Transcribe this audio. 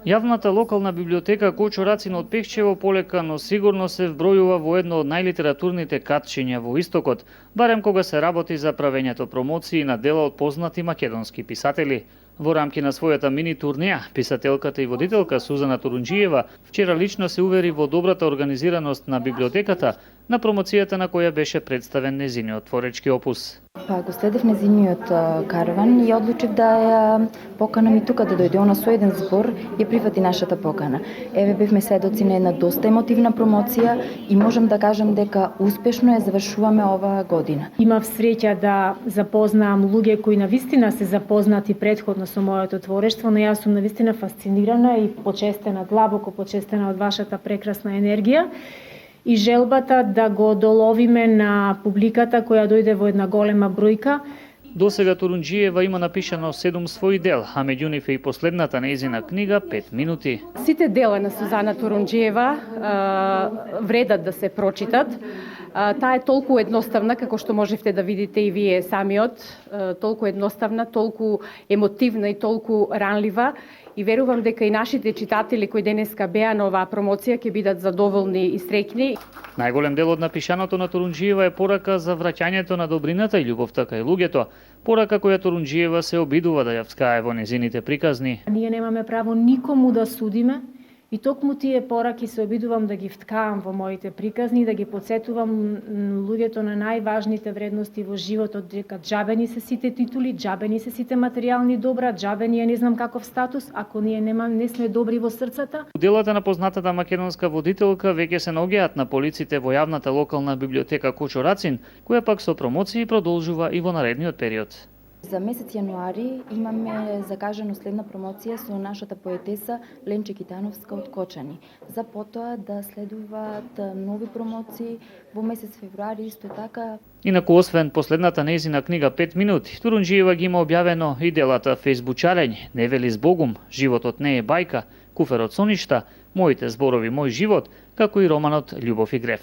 Јавната локална библиотека Кочо Рацин од Пехчево полека, но сигурно се вбројува во едно од најлитературните катчиња во Истокот, барем кога се работи за правењето промоции на дела од познати македонски писатели. Во рамки на својата мини турнеја, писателката и водителка Сузана Турунџиева вчера лично се увери во добрата организираност на библиотеката, на промоцијата на која беше представен незиниот творечки опус. Го следев незиниот караван и одлучив да ја поканам и тука да дојде. Она со еден збор ја прифати нашата покана. Еве бевме сведоци на една доста емотивна промоција и можам да кажам дека успешно ја завршуваме оваа година. Имав среќа да запознам луѓе кои навистина се запознати претходно со моето творештво, но јас сум навистина фасцинирана и почестена, длабоко почестена од вашата прекрасна енергија и желбата да го доловиме на публиката која дојде во една голема бројка. До сега Турунџиева има напишано 7 своји дел, а меѓу нив е и последната нејзина книга 5 минути. Сите дела на Сузана Турунџиева вредат да се прочитат. Таа е толку едноставна, како што можевте да видите и вие самиот, толку едноставна, толку емотивна и толку ранлива. И верувам дека и нашите читатели кои денеска беа на оваа промоција ќе бидат задоволни и среќни. Најголем дел од напишаното на Турунџиева е порака за враќањето на добрината и љубовта кај луѓето, порака која Турунџиева се обидува да ја вскае во незините приказни. Ние немаме право никому да судиме, и токму тие пораки се обидувам да ги вткаам во моите приказни, да ги подсетувам луѓето на најважните вредности во животот, дека џабени се сите титули, џабени се сите материјални добра, џабени е не знам каков статус, ако ние не сме добри во срцата. Делата на познатата македонска водителка веќе се наоѓаат на полиците во јавната локална библиотека Кочо Рацин, која пак со промоции продолжува и во наредниот период. За месец јануари имаме закажано следна промоција со нашата поетеса Ленче Китановска од Кочани. За потоа да следуваат нови промоции во месец февруари исто така. Инаку, освен последната нејзина книга 5 минути, Турунџиева ги има објавено и делата Фејсбучарење, Не вели збогум, Животот не е бајка, Куферот со ништа, Моите зборови, мој живот, како и романот Љубов и грев.